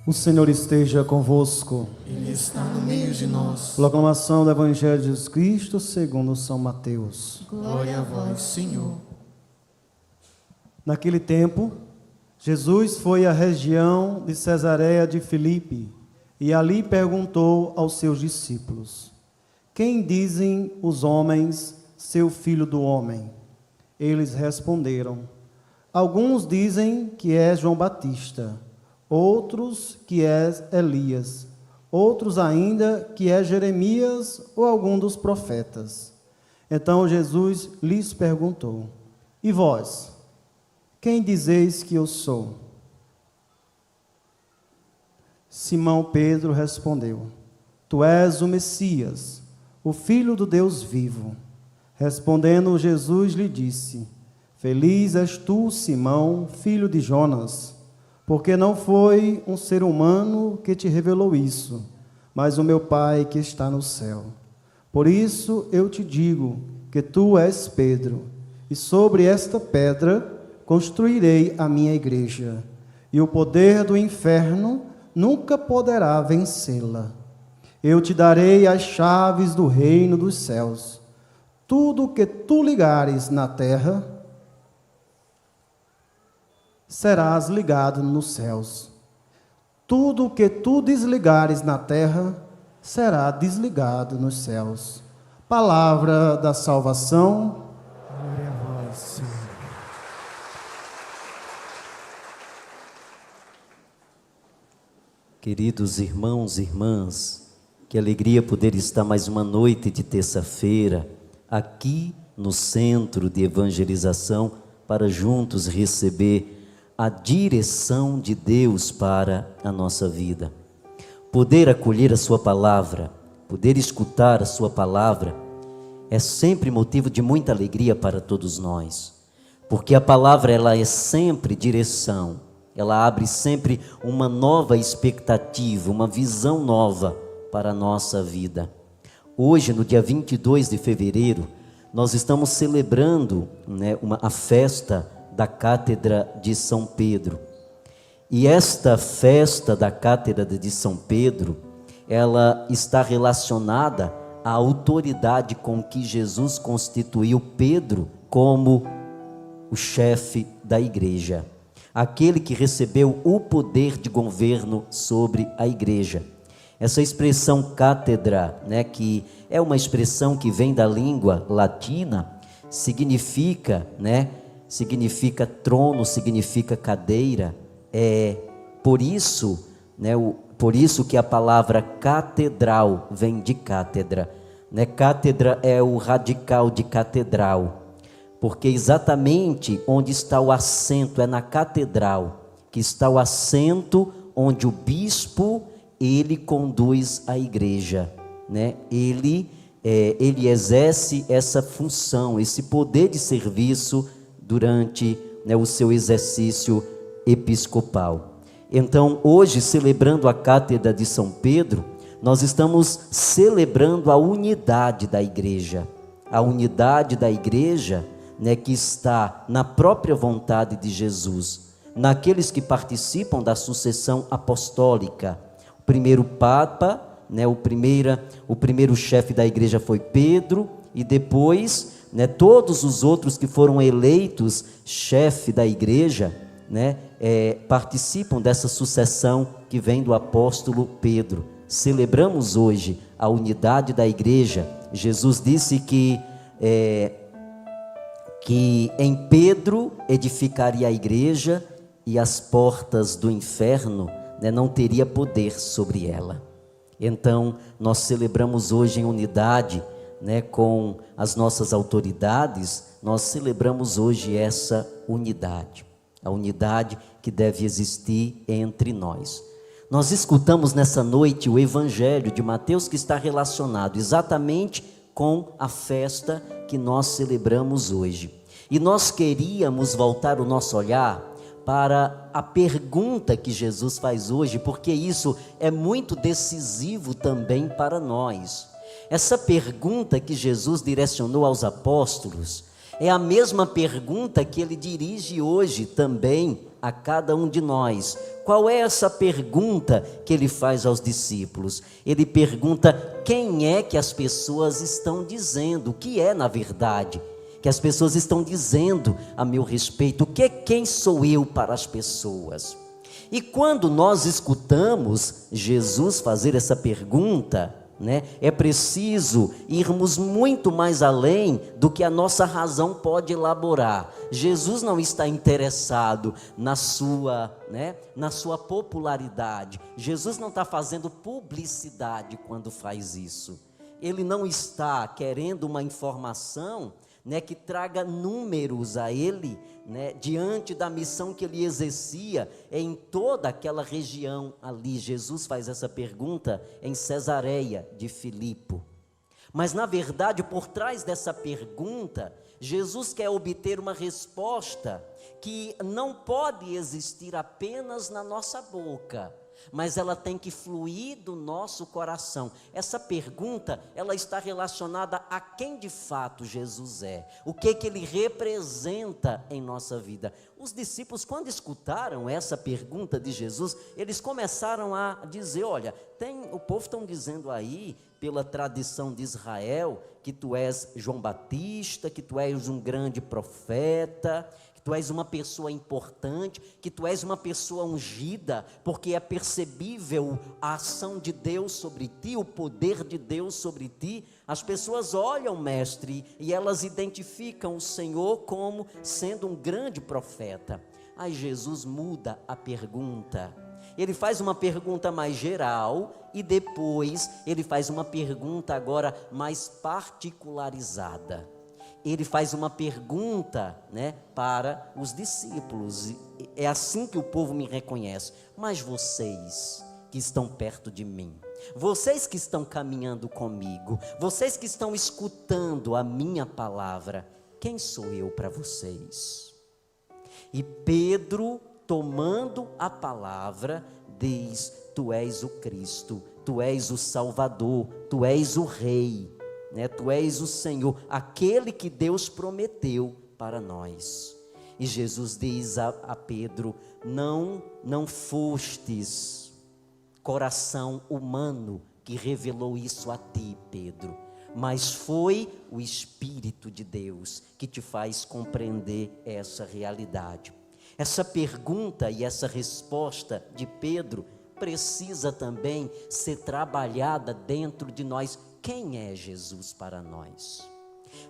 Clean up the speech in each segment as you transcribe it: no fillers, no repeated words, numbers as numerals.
O Senhor esteja convosco. Ele está no meio de nós. Proclamação do Evangelho de Jesus Cristo segundo São Mateus. Glória a vós, Senhor. Naquele tempo, Jesus foi à região de Cesareia de Filipe e ali perguntou aos seus discípulos: Quem dizem os homens ser o Filho do Homem? Eles responderam: Alguns dizem que é João Batista, outros que é Elias, outros ainda que é Jeremias ou algum dos profetas. Então Jesus lhes perguntou: E vós, quem dizeis que eu sou? Simão Pedro respondeu: Tu és o Messias, o Filho do Deus vivo. Respondendo Jesus lhe disse: Feliz és tu, Simão, filho de Jonas, porque não foi um ser humano que te revelou isso, mas o meu Pai que está no céu. Por isso eu te digo que tu és Pedro, e sobre esta pedra construirei a minha igreja, e o poder do inferno nunca poderá vencê-la. Eu te darei as chaves do reino dos céus. Tudo que tu ligares na terra, serás ligado nos céus. Tudo que tu desligares na terra, será desligado nos céus. Palavra da salvação. Glória a vós, Senhor. Queridos irmãos e irmãs, que alegria poder estar mais uma noite de terça-feira aqui no Centro de Evangelização para juntos receber a direção de Deus para a nossa vida. Poder acolher a sua palavra, poder escutar a sua palavra é sempre motivo de muita alegria para todos nós, porque a palavra ela é sempre direção. Ela abre sempre uma nova expectativa, uma visão nova para a nossa vida. Hoje, no dia 22 de fevereiro, nós estamos celebrando a festa da Cátedra de São Pedro. E esta festa da Cátedra de São Pedro, ela está relacionada à autoridade com que Jesus constituiu Pedro como o chefe da igreja. Aquele que recebeu o poder de governo sobre a igreja. Essa expressão cátedra, que é uma expressão que vem da língua latina, significa trono, significa cadeira. Por isso que a palavra catedral vem de cátedra. Cátedra é o radical de catedral. Porque exatamente onde está o assento, é na catedral, que está o assento onde o bispo, ele conduz a igreja, Ele exerce essa função, esse poder de serviço durante o seu exercício episcopal. Então, hoje, celebrando a Cátedra de São Pedro, nós estamos celebrando a unidade da igreja. A unidade da igreja, que está na própria vontade de Jesus, naqueles que participam da sucessão apostólica. O primeiro Papa, o primeiro chefe da igreja foi Pedro, e depois, todos os outros que foram eleitos chefe da igreja, participam dessa sucessão que vem do apóstolo Pedro. Celebramos hoje a unidade da igreja. Jesus disse que em Pedro edificaria a igreja e as portas do inferno não teria poder sobre ela. Então, nós celebramos hoje em unidade, com as nossas autoridades, nós celebramos hoje essa unidade, a unidade que deve existir entre nós. Nós escutamos nessa noite o Evangelho de Mateus, que está relacionado exatamente com a festa que nós celebramos hoje. E nós queríamos voltar o nosso olhar para a pergunta que Jesus faz hoje, porque isso é muito decisivo também para nós. Essa pergunta que Jesus direcionou aos apóstolos é a mesma pergunta que ele dirige hoje também a cada um de nós. Qual é essa pergunta que ele faz aos discípulos? Ele pergunta: quem é que as pessoas estão dizendo? O que é, na verdade, que as pessoas estão dizendo a meu respeito? Quem sou eu para as pessoas? E quando nós escutamos Jesus fazer essa pergunta, é preciso irmos muito mais além do que a nossa razão pode elaborar. Jesus não está interessado na sua popularidade. Jesus não está fazendo publicidade quando faz isso. Ele não está querendo uma informação que traga números a ele, diante da missão que ele exercia em toda aquela região ali. Jesus faz essa pergunta em Cesareia de Filipe. Mas na verdade, por trás dessa pergunta, Jesus quer obter uma resposta que não pode existir apenas na nossa boca, mas ela tem que fluir do nosso coração. Essa pergunta, ela está relacionada a quem de fato Jesus é, o que ele representa em nossa vida. Os discípulos, quando escutaram essa pergunta de Jesus, eles começaram a dizer: olha, o povo estão dizendo aí, pela tradição de Israel, que tu és João Batista, que tu és um grande profeta, tu és uma pessoa importante, que tu és uma pessoa ungida, porque é percebível a ação de Deus sobre ti, o poder de Deus sobre ti. As pessoas olham, mestre, e elas identificam o Senhor como sendo um grande profeta. Aí Jesus muda a pergunta. Ele faz uma pergunta mais geral e depois ele faz uma pergunta agora mais particularizada. Ele faz uma pergunta, para os discípulos. É assim que o povo me reconhece. Mas vocês que estão perto de mim, vocês que estão caminhando comigo, vocês que estão escutando a minha palavra, quem sou eu para vocês? E Pedro, tomando a palavra, diz: tu és o Cristo, tu és o Salvador, tu és o Rei. Tu és o Senhor, aquele que Deus prometeu para nós. E Jesus diz a Pedro: não fostes coração humano que revelou isso a ti, Pedro, mas foi o Espírito de Deus que te faz compreender essa realidade. Essa pergunta e essa resposta de Pedro precisa também ser trabalhada dentro de nós. Quem é Jesus para nós?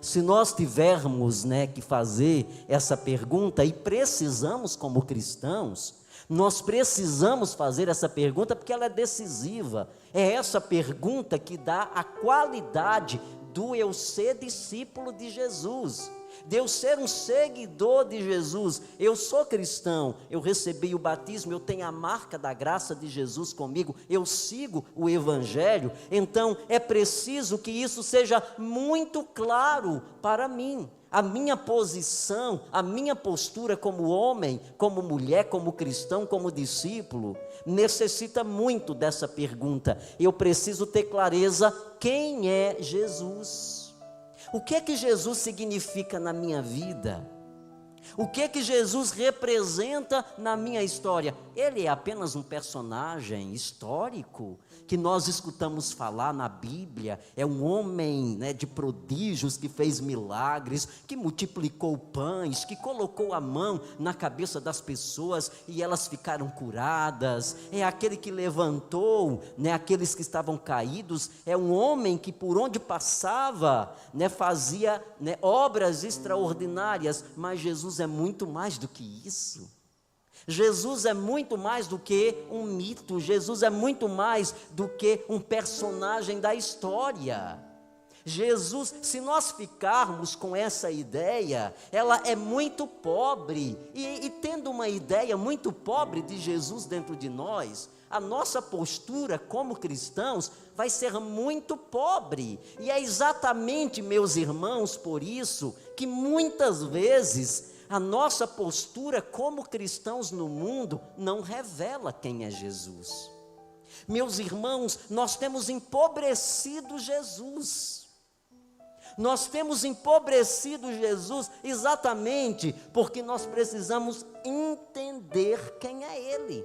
Se nós tivermos que fazer essa pergunta, e precisamos como cristãos, nós precisamos fazer essa pergunta porque ela é decisiva. É essa pergunta que dá a qualidade do eu ser discípulo de Jesus, de eu ser um seguidor de Jesus. Eu sou cristão, eu recebi o batismo, eu tenho a marca da graça de Jesus comigo, eu sigo o Evangelho. Então é preciso que isso seja muito claro para mim. A minha posição, a minha postura como homem, como mulher, como cristão, como discípulo, necessita muito dessa pergunta. Eu preciso ter clareza: quem é Jesus? O que é que Jesus significa na minha vida? O que é que Jesus representa na minha história? Ele é apenas um personagem histórico que nós escutamos falar na Bíblia. É um homem de prodígios, que fez milagres, que multiplicou pães, que colocou a mão na cabeça das pessoas e elas ficaram curadas. É aquele que levantou aqueles que estavam caídos. É um homem que por onde passava fazia obras extraordinárias. Mas Jesus é muito mais do que isso. Jesus é muito mais do que um mito. Jesus é muito mais do que um personagem da história. Jesus, se nós ficarmos com essa ideia, ela é muito pobre. E tendo uma ideia muito pobre de Jesus dentro de nós, a nossa postura como cristãos vai ser muito pobre. E é exatamente, meus irmãos, por isso que muitas vezes a nossa postura como cristãos no mundo não revela quem é Jesus. Meus irmãos, nós temos empobrecido Jesus. Nós temos empobrecido Jesus exatamente porque nós precisamos entender quem é Ele.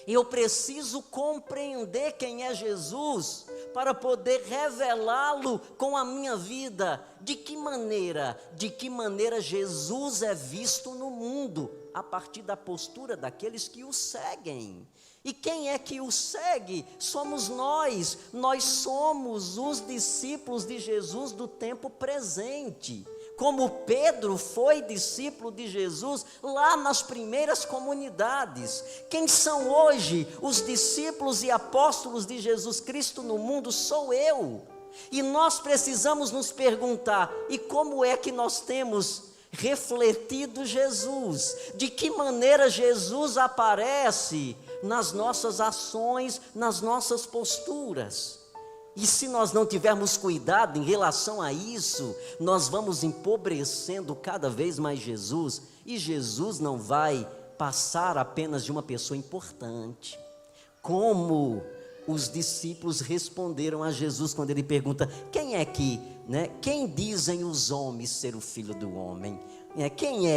Eu preciso compreender quem é Jesus para poder revelá-lo com a minha vida. De que maneira? De que maneira Jesus é visto no mundo? A partir da postura daqueles que o seguem. E quem é que o segue? Somos nós. Nós somos os discípulos de Jesus do tempo presente. Como Pedro foi discípulo de Jesus lá nas primeiras comunidades. Quem são hoje os discípulos e apóstolos de Jesus Cristo no mundo? Sou eu. E nós precisamos nos perguntar: e como é que nós temos refletido Jesus? De que maneira Jesus aparece nas nossas ações, nas nossas posturas? E se nós não tivermos cuidado em relação a isso, nós vamos empobrecendo cada vez mais Jesus, e Jesus não vai passar apenas de uma pessoa importante. Como os discípulos responderam a Jesus quando ele pergunta: quem é que, quem dizem os homens ser o Filho do Homem? Quem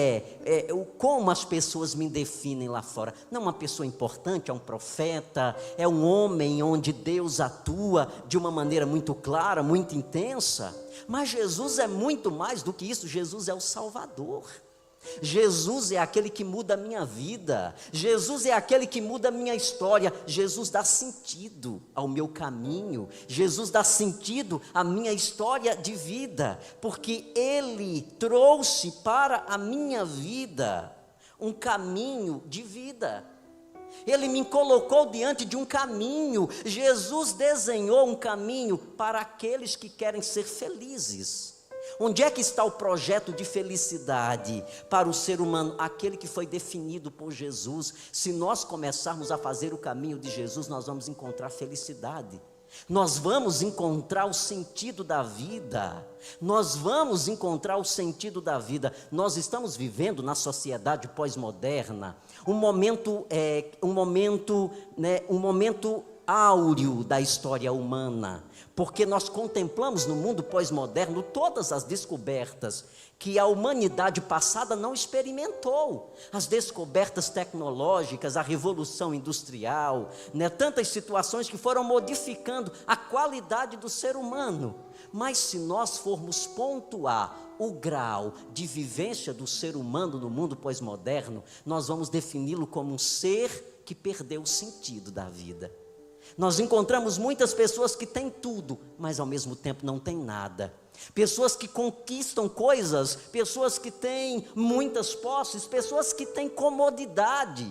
como as pessoas me definem lá fora? Não é uma pessoa importante, é um profeta, é um homem onde Deus atua de uma maneira muito clara, muito intensa. Mas Jesus é muito mais do que isso. Jesus é o Salvador. Jesus é aquele que muda a minha vida. Jesus é aquele que muda a minha história. Jesus dá sentido ao meu caminho. Jesus dá sentido à minha história de vida, porque Ele trouxe para a minha vida um caminho de vida. Ele me colocou diante de um caminho. Jesus desenhou um caminho para aqueles que querem ser felizes. Onde é que está o projeto de felicidade para o ser humano? Aquele que foi definido por Jesus. Se nós começarmos a fazer o caminho de Jesus, nós vamos encontrar felicidade. Nós vamos encontrar o sentido da vida. Nós vamos encontrar o sentido da vida. Nós estamos vivendo na sociedade pós-moderna um momento áureo da história humana, porque nós contemplamos no mundo pós-moderno todas as descobertas que a humanidade passada não experimentou. As descobertas tecnológicas, a revolução industrial, tantas situações que foram modificando a qualidade do ser humano. Mas se nós formos pontuar o grau de vivência do ser humano no mundo pós-moderno, nós vamos defini-lo como um ser que perdeu o sentido da vida. Nós encontramos muitas pessoas que têm tudo, mas ao mesmo tempo não têm nada. Pessoas que conquistam coisas, pessoas que têm muitas posses, pessoas que têm comodidade,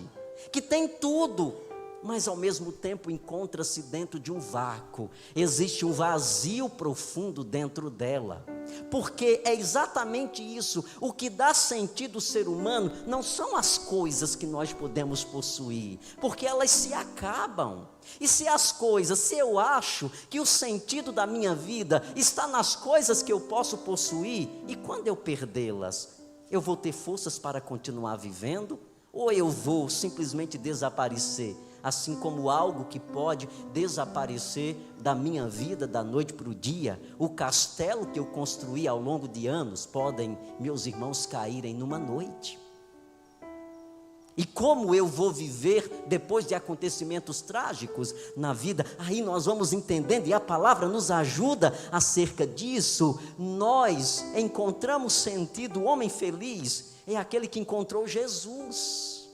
que têm tudo, mas ao mesmo tempo encontra-se dentro de um vácuo. Existe um vazio profundo dentro dela, porque é exatamente isso. O que dá sentido ao ser humano não são as coisas que nós podemos possuir, porque elas se acabam. E se eu acho que o sentido da minha vida está nas coisas que eu posso possuir, e quando eu perdê-las, eu vou ter forças para continuar vivendo? Ou eu vou simplesmente desaparecer, assim como algo que pode desaparecer da minha vida da noite para o dia? O castelo que eu construí ao longo de anos podem, meus irmãos, caírem numa noite. E como eu vou viver depois de acontecimentos trágicos na vida? Aí nós vamos entendendo, e a palavra nos ajuda acerca disso. Nós encontramos sentido. O homem feliz é aquele que encontrou Jesus,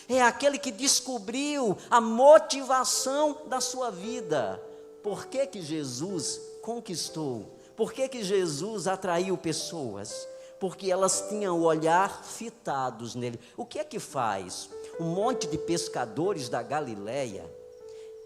é aquele que descobriu a motivação da sua vida. Por que que Jesus conquistou? Por que que Jesus atraiu pessoas? Porque elas tinham o olhar fitados nele. O que é que faz um monte de pescadores da Galileia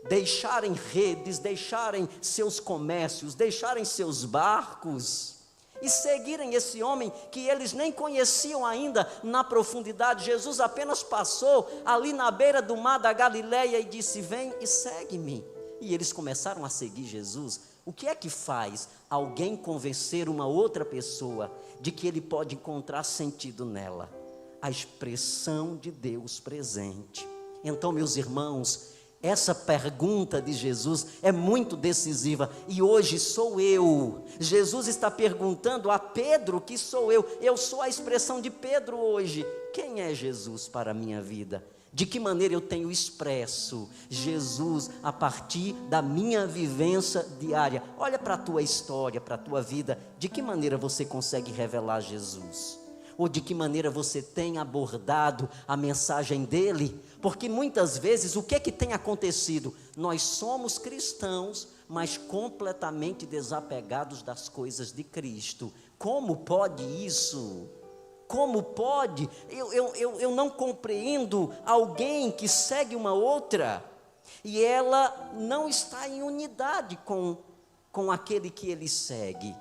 deixarem redes, deixarem seus comércios, deixarem seus barcos e seguirem esse homem que eles nem conheciam ainda na profundidade? Jesus apenas passou ali na beira do mar da Galileia e disse: vem e segue-me. E eles começaram a seguir Jesus. O que é que faz alguém convencer uma outra pessoa de que ele pode encontrar sentido nela? A expressão de Deus presente. Então, meus irmãos, Essa pergunta de Jesus é muito decisiva. E hoje sou eu. Jesus está perguntando a Pedro, que sou eu. Eu sou a expressão de Pedro hoje. Quem é Jesus para a minha vida? De que maneira eu tenho expresso Jesus a partir da minha vivência diária? Olha para a tua história, para a tua vida. De que maneira você consegue revelar Jesus? Ou de que maneira você tem abordado a mensagem dele? Porque muitas vezes o que tem acontecido? Nós somos cristãos, mas completamente desapegados das coisas de Cristo. Como pode isso? Como pode? Eu não compreendo alguém que segue uma outra e ela não está em unidade com aquele que ele segue.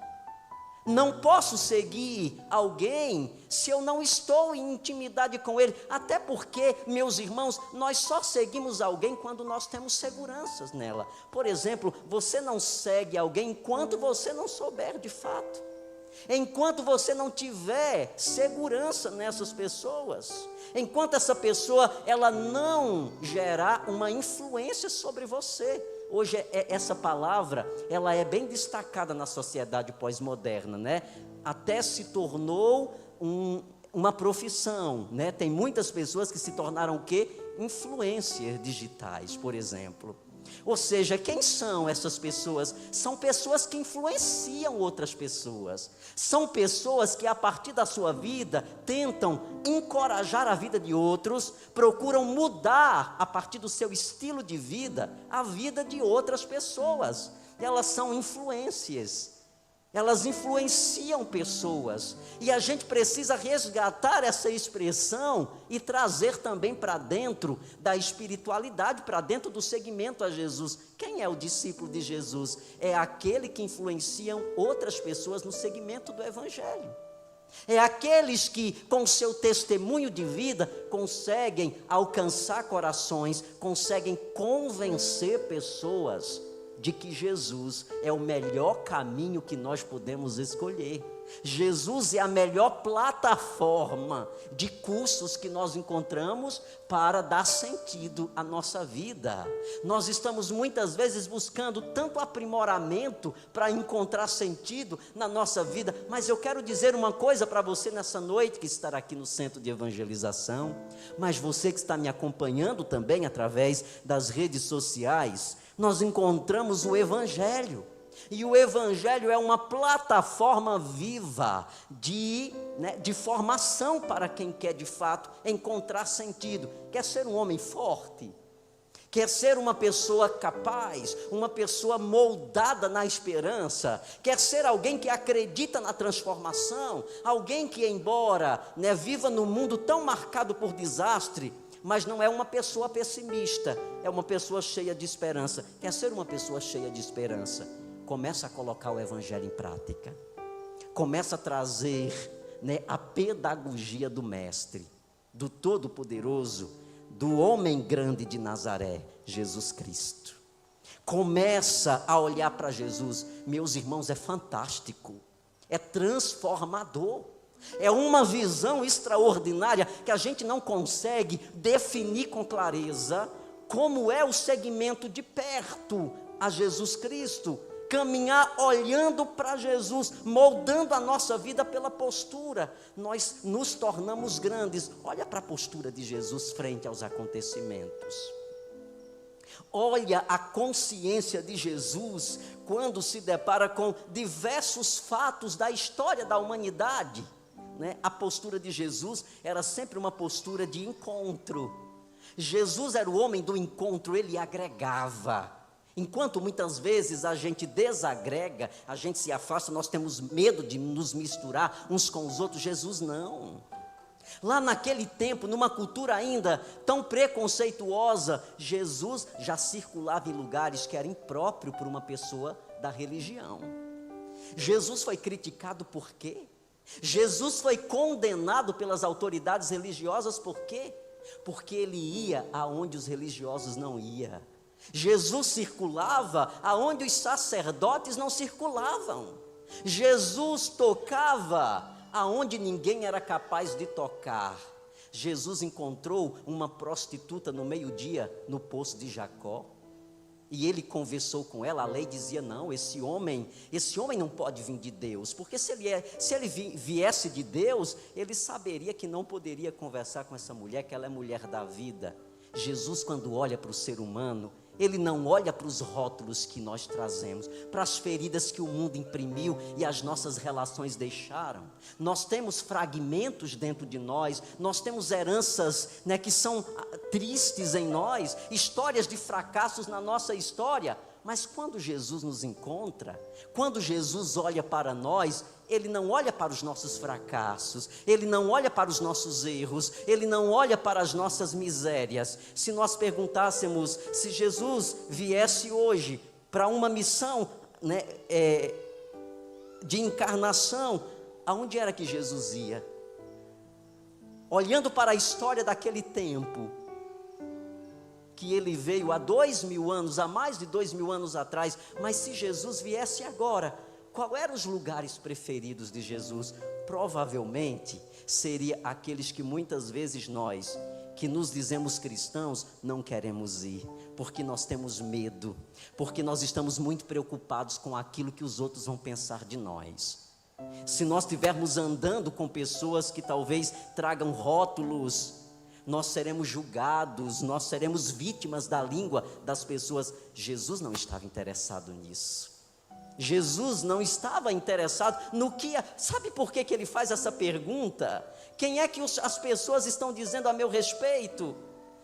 Não posso seguir alguém se eu não estou em intimidade com ele. Até porque, meus irmãos, nós só seguimos alguém quando nós temos seguranças nela. Por exemplo, você não segue alguém enquanto você não souber de fato. Enquanto você não tiver segurança nessas pessoas. Enquanto essa pessoa, ela não gerar uma influência sobre você. Hoje essa palavra, ela é bem destacada na sociedade pós-moderna, né? Até se tornou uma profissão, né? Tem muitas pessoas que se tornaram o quê? Influencers digitais, por exemplo. Ou seja, quem são essas pessoas? São pessoas que influenciam outras pessoas. São pessoas que a partir da sua vida tentam encorajar a vida de outros, procuram mudar a partir do seu estilo de vida, a vida de outras pessoas. Elas são influências. Elas influenciam pessoas, e a gente precisa resgatar essa expressão e trazer também para dentro da espiritualidade, para dentro do seguimento a Jesus. Quem é o discípulo de Jesus? É aquele que influenciam outras pessoas no seguimento do Evangelho. É aqueles que, com seu testemunho de vida, conseguem alcançar corações, conseguem convencer pessoas de que Jesus é o melhor caminho que nós podemos escolher. Jesus é a melhor plataforma de cursos que nós encontramos para dar sentido à nossa vida. Nós estamos muitas vezes buscando tanto aprimoramento para encontrar sentido na nossa vida, mas eu quero dizer uma coisa para você nessa noite, que estará aqui no Centro de Evangelização, mas você que está me acompanhando também através das redes sociais. Nós encontramos o Evangelho, e o Evangelho é uma plataforma viva de formação para quem quer de fato encontrar sentido. Quer ser um homem forte? Quer ser uma pessoa capaz, uma pessoa moldada na esperança? Quer ser alguém que acredita na transformação? Alguém que, embora viva num mundo tão marcado por desastre, mas não é uma pessoa pessimista, é uma pessoa cheia de esperança. Quer ser uma pessoa cheia de esperança? Começa a colocar o Evangelho em prática. Começa a trazer a pedagogia do Mestre, do Todo-Poderoso, do homem grande de Nazaré, Jesus Cristo. Começa a olhar para Jesus. Meus irmãos, é fantástico, é transformador. É uma visão extraordinária que a gente não consegue definir com clareza como é o segmento de perto a Jesus Cristo. Caminhar olhando para Jesus, moldando a nossa vida pela postura. Nós nos tornamos grandes. Olha para a postura de Jesus frente aos acontecimentos. Olha a consciência de Jesus quando se depara com diversos fatos da história da humanidade. A postura de Jesus era sempre uma postura de encontro. Jesus era o homem do encontro, ele agregava. Enquanto muitas vezes a gente desagrega, a gente se afasta, nós temos medo de nos misturar uns com os outros. Jesus não. Lá naquele tempo, numa cultura ainda tão preconceituosa, Jesus já circulava em lugares que era impróprio para uma pessoa da religião. Jesus foi criticado por quê? Jesus foi condenado pelas autoridades religiosas por quê? Porque ele ia aonde os religiosos não iam. Jesus circulava aonde os sacerdotes não circulavam. Jesus tocava aonde ninguém era capaz de tocar. Jesus encontrou uma prostituta no meio-dia no poço de Jacó. E ele conversou com ela. A lei dizia: não, esse homem não pode vir de Deus, porque se ele viesse de Deus, ele saberia que não poderia conversar com essa mulher, que ela é mulher da vida. Jesus, quando olha para o ser humano, ele não olha para os rótulos que nós trazemos, para as feridas que o mundo imprimiu e as nossas relações deixaram. Nós temos fragmentos dentro de nós, nós temos heranças, né, que são tristes em nós, histórias de fracassos na nossa história. Mas quando Jesus nos encontra, quando Jesus olha para nós, Ele não olha para os nossos fracassos, Ele não olha para os nossos erros, Ele não olha para as nossas misérias. Se nós perguntássemos, se Jesus viesse hoje para uma missão, né, de encarnação, aonde era que Jesus ia? Olhando para a história daquele tempo, que ele veio há 2000 anos, há mais de 2000 anos atrás, mas se Jesus viesse agora, qual eram os lugares preferidos de Jesus? Provavelmente seria aqueles que muitas vezes nós, que nos dizemos cristãos, não queremos ir, porque nós temos medo, porque nós estamos muito preocupados com aquilo que os outros vão pensar de nós. Se nós estivermos andando com pessoas que talvez tragam rótulos, nós seremos julgados, nós seremos vítimas da língua das pessoas. Jesus não estava interessado nisso. Jesus não estava interessado no que... Sabe por que ele faz essa pergunta? Quem é que as pessoas estão dizendo a meu respeito?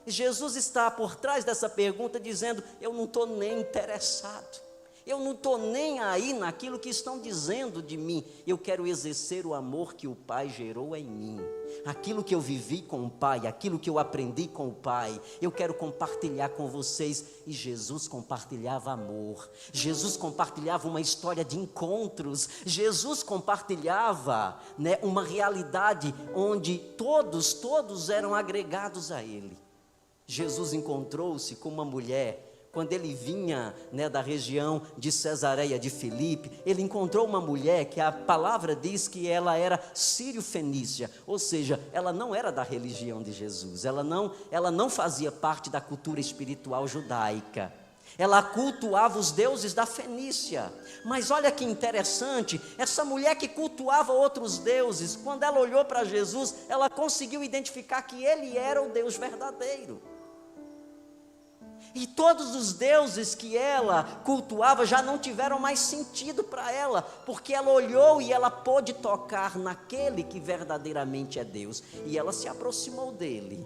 Jesus está por trás dessa pergunta dizendo: eu não estou nem interessado. Eu não estou nem aí naquilo que estão dizendo de mim. Eu quero exercer o amor que o Pai gerou em mim. Aquilo que eu vivi com o Pai, aquilo que eu aprendi com o Pai, eu quero compartilhar com vocês. E Jesus compartilhava amor. Jesus compartilhava uma história de encontros. Jesus compartilhava, né, uma realidade onde todos eram agregados a Ele. Jesus encontrou-se com uma mulher. Quando ele vinha, né, da região de Cesareia de Filipe, ele encontrou uma mulher que a palavra diz que ela era sírio-fenícia, ou seja, ela não era da religião de Jesus, ela não fazia parte da cultura espiritual judaica, ela cultuava os deuses da Fenícia. Mas olha que interessante, essa mulher que cultuava outros deuses, quando ela olhou para Jesus, ela conseguiu identificar que ele era o Deus verdadeiro. E todos os deuses que ela cultuava já não tiveram mais sentido para ela, porque ela olhou e ela pôde tocar naquele que verdadeiramente é Deus, e ela se aproximou dele.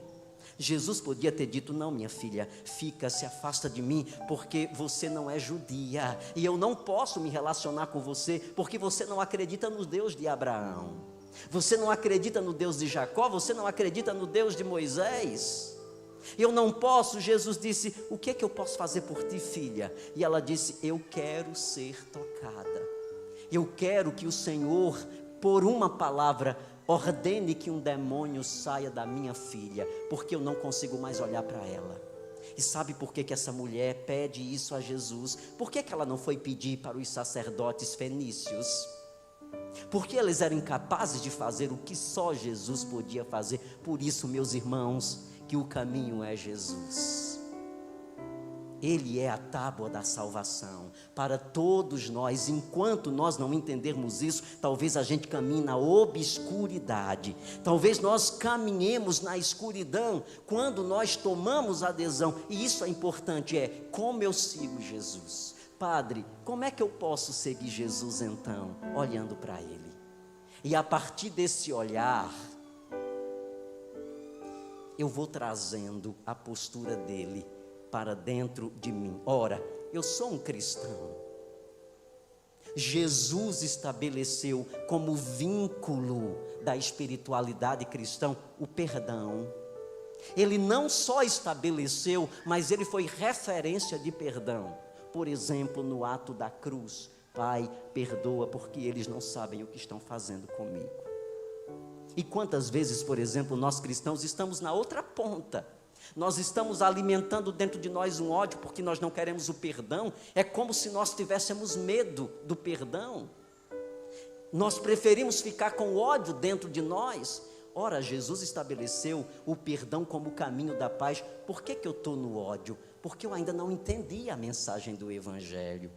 Jesus podia ter dito: não, minha filha, fica, se afasta de mim, porque você não é judia, e eu não posso me relacionar com você, porque você não acredita no Deus de Abraão, você não acredita no Deus de Jacó, você não acredita no Deus de Moisés. Eu não posso. Jesus disse: o que é que eu posso fazer por ti, filha? E ela disse: eu quero ser tocada. Eu quero que o Senhor, por uma palavra, ordene que um demônio saia da minha filha, porque eu não consigo mais olhar para ela. E sabe por que essa mulher pede isso a Jesus? Por que ela não foi pedir para os sacerdotes fenícios? Porque eles eram incapazes de fazer o que só Jesus podia fazer. Por isso, meus irmãos, que o caminho é Jesus. Ele é a tábua da salvação para todos nós. Enquanto nós não entendermos isso, talvez a gente caminhe na obscuridade, talvez nós caminhemos na escuridão. Quando nós tomamos adesão, e isso é importante, como eu sigo Jesus? Padre, como é que eu posso seguir Jesus então? Olhando para Ele. E a partir desse olhar, eu vou trazendo a postura dele para dentro de mim. Ora, eu sou um cristão. Jesus estabeleceu como vínculo da espiritualidade cristã o perdão. Ele não só estabeleceu, mas ele foi referência de perdão. Por exemplo, no ato da cruz: Pai, perdoa porque eles não sabem o que estão fazendo comigo. E quantas vezes, por exemplo, nós cristãos estamos na outra ponta. Nós estamos alimentando dentro de nós um ódio porque nós não queremos o perdão. É como se nós tivéssemos medo do perdão. Nós preferimos ficar com ódio dentro de nós. Ora, Jesus estabeleceu o perdão como o caminho da paz. Por que eu estou no ódio? Porque eu ainda não entendi a mensagem do Evangelho.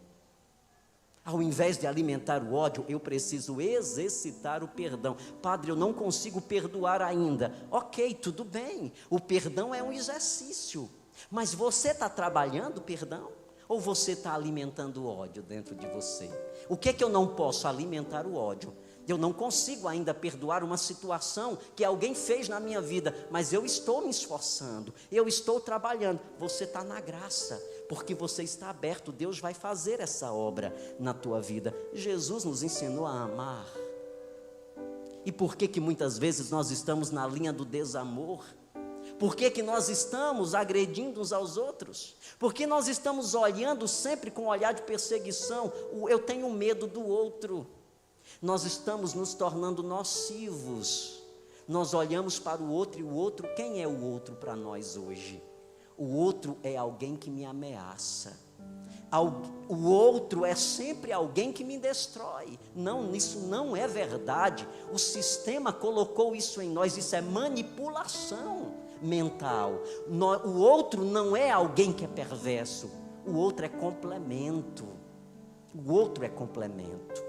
Ao invés de alimentar o ódio, eu preciso exercitar o perdão. Padre, eu não consigo perdoar ainda. Ok, tudo bem. O perdão é um exercício. Mas você está trabalhando o perdão? Ou você está alimentando o ódio dentro de você? O que eu não posso? Alimentar o ódio. Eu não consigo ainda perdoar uma situação que alguém fez na minha vida, mas eu estou me esforçando, eu estou trabalhando. Você está na graça, porque você está aberto. Deus vai fazer essa obra na tua vida. Jesus nos ensinou a amar. E por que muitas vezes nós estamos na linha do desamor? Por que nós estamos agredindo uns aos outros? Por que nós estamos olhando sempre com um olhar de perseguição? Eu tenho medo do outro. Nós estamos nos tornando nocivos. Nós olhamos para o outro e o outro, quem é o outro para nós hoje? O outro é alguém que me ameaça. O outro é sempre alguém que me destrói. Não, isso não é verdade. O sistema colocou isso em nós, isso é manipulação mental. O outro não é alguém que é perverso. O outro é complemento. O outro é complemento.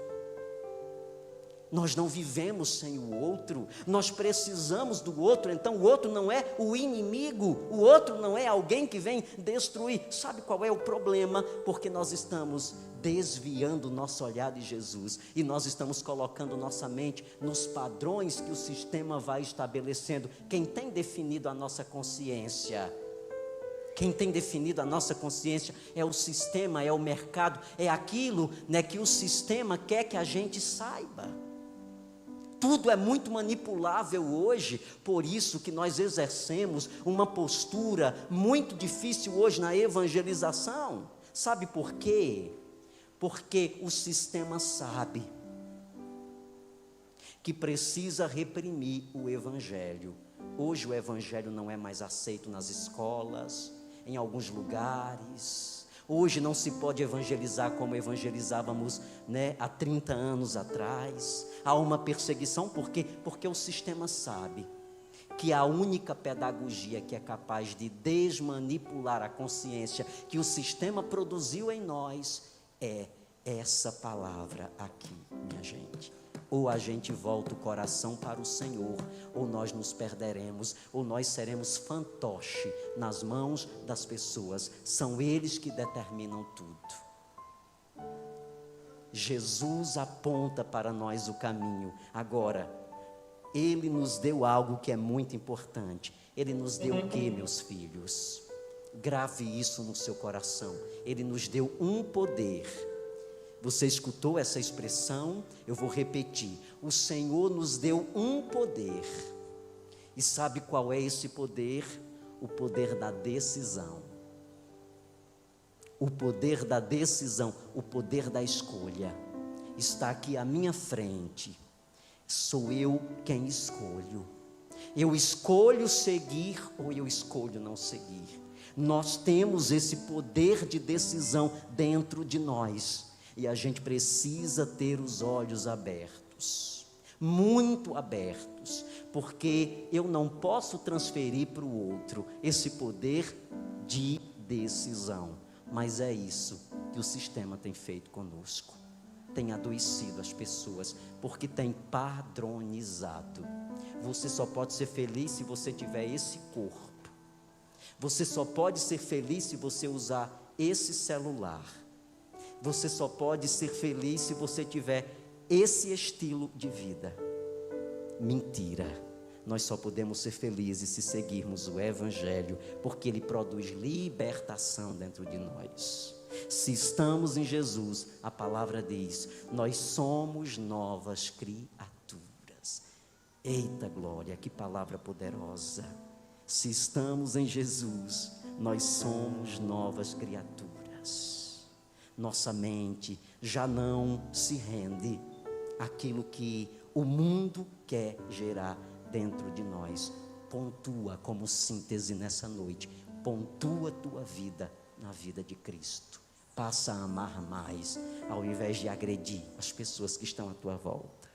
Nós não vivemos sem o outro, nós precisamos do outro. Então o outro não é o inimigo, o outro não é alguém que vem destruir. Sabe qual é o problema? Porque nós estamos desviando o nosso olhar de Jesus, e nós estamos colocando nossa mente nos padrões que o sistema vai estabelecendo. Quem tem definido a nossa consciência? Quem tem definido a nossa consciência é o sistema, é o mercado, é aquilo, né, que o sistema quer que a gente saiba. Tudo é muito manipulável hoje, por isso que nós exercemos uma postura muito difícil hoje na evangelização. Sabe por quê? Porque o sistema sabe que precisa reprimir o evangelho. Hoje o evangelho não é mais aceito nas escolas, em alguns lugares. Hoje não se pode evangelizar como evangelizávamos, né, há 30 anos atrás. Há uma perseguição, por quê? Porque o sistema sabe que a única pedagogia que é capaz de desmanipular a consciência que o sistema produziu em nós é essa palavra aqui, minha gente. Ou a gente volta o coração para o Senhor, ou nós nos perderemos, ou nós seremos fantoche nas mãos das pessoas. São eles que determinam tudo. Jesus aponta para nós o caminho. Agora, Ele nos deu algo que é muito importante. Ele nos deu o quê, meus filhos? Grave isso no seu coração. Ele nos deu um poder. Você escutou essa expressão? Eu vou repetir. O Senhor nos deu um poder. E sabe qual é esse poder? O poder da decisão. O poder da decisão, o poder da escolha. Está aqui à minha frente. Sou eu quem escolho. Eu escolho seguir ou eu escolho não seguir. Nós temos esse poder de decisão dentro de nós. E a gente precisa ter os olhos abertos, muito abertos, porque eu não posso transferir para o outro esse poder de decisão. Mas é isso que o sistema tem feito conosco, tem adoecido as pessoas, porque tem padronizado. Você só pode ser feliz se você tiver esse corpo, você só pode ser feliz se você usar esse celular. Você só pode ser feliz se você tiver esse estilo de vida. Mentira. Nós só podemos ser felizes se seguirmos o Evangelho, porque ele produz libertação dentro de nós. Se estamos em Jesus, a palavra diz, nós somos novas criaturas. Eita glória, que palavra poderosa. Se estamos em Jesus, nós somos novas criaturas. Nossa mente já não se rende àquilo que o mundo quer gerar dentro de nós. Pontua como síntese nessa noite. Pontua tua vida na vida de Cristo. Passa a amar mais, ao invés de agredir as pessoas que estão à tua volta.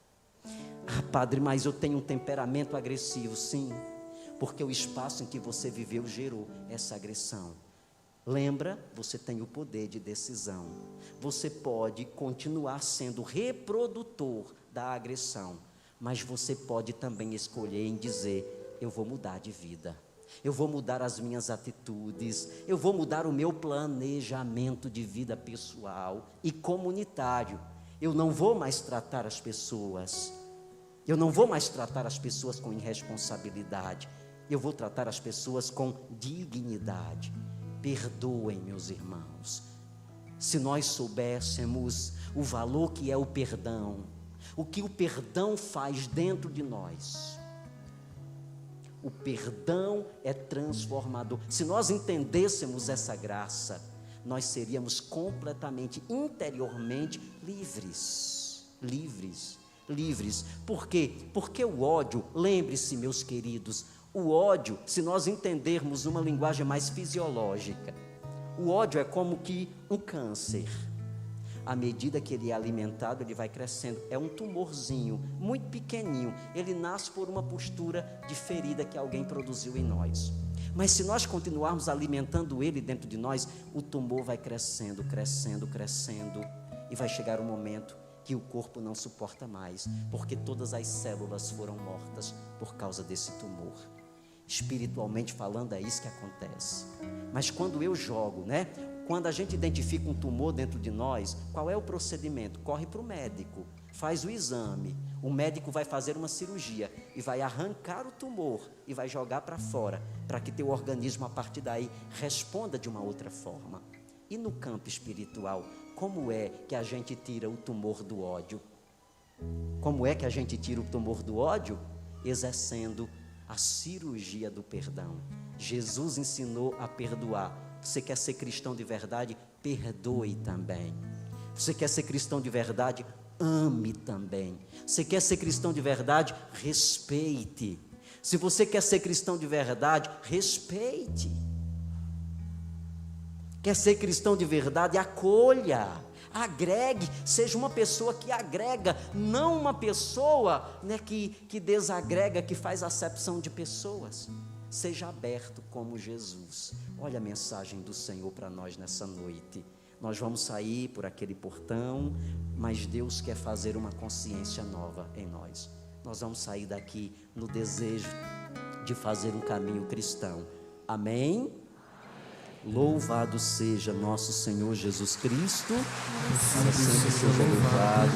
Ah, padre, mas eu tenho um temperamento agressivo. Sim, porque o espaço em que você viveu gerou essa agressão. Lembra, você tem o poder de decisão. Você pode continuar sendo reprodutor da agressão, mas você pode também escolher em dizer: eu vou mudar de vida, eu vou mudar as minhas atitudes, eu vou mudar o meu planejamento de vida pessoal e comunitário. Eu não vou mais tratar as pessoas, eu não vou mais tratar as pessoas com irresponsabilidade, eu vou tratar as pessoas com dignidade. Perdoem, meus irmãos. Se nós soubéssemos o valor que é o perdão, o que o perdão faz dentro de nós. O perdão é transformador. Se nós entendêssemos essa graça, nós seríamos completamente, interiormente livres. Por quê? Porque o ódio, lembre-se, meus queridos, o ódio, se nós entendermos uma linguagem mais fisiológica, o ódio é como que um câncer. À medida que ele é alimentado, ele vai crescendo. É um tumorzinho, muito pequenininho. Ele nasce por uma postura de ferida que alguém produziu em nós. Mas se nós continuarmos alimentando ele dentro de nós, o tumor vai crescendo, e vai chegar um momento que o corpo não suporta mais, porque todas as células foram mortas por causa desse tumor. Espiritualmente falando, é isso que acontece. Mas quando eu jogo, quando a gente identifica um tumor dentro de nós, qual é o procedimento? Corre para o médico, faz o exame. O médico vai fazer uma cirurgia e vai arrancar o tumor e vai jogar para fora, para que teu organismo a partir daí responda de uma outra forma. E no campo espiritual, como é que a gente tira o tumor do ódio? Como é que a gente tira o tumor do ódio? Exercendo a cirurgia do perdão. Jesus ensinou a perdoar. Você quer ser cristão de verdade? Perdoe também. Você quer ser cristão de verdade? Ame também. Você quer ser cristão de verdade? Respeite. Se você quer ser cristão de verdade, respeite. Quer ser cristão de verdade? Acolha, agregue, seja uma pessoa que agrega, não uma pessoa que desagrega, que faz acepção de pessoas. Seja aberto como Jesus. Olha a mensagem do Senhor para nós nessa noite. Nós vamos sair por aquele portão, mas Deus quer fazer uma consciência nova em nós. Nós vamos sair daqui no desejo de fazer um caminho cristão. Amém? Louvado seja nosso Senhor Jesus Cristo, para sempre seja louvado.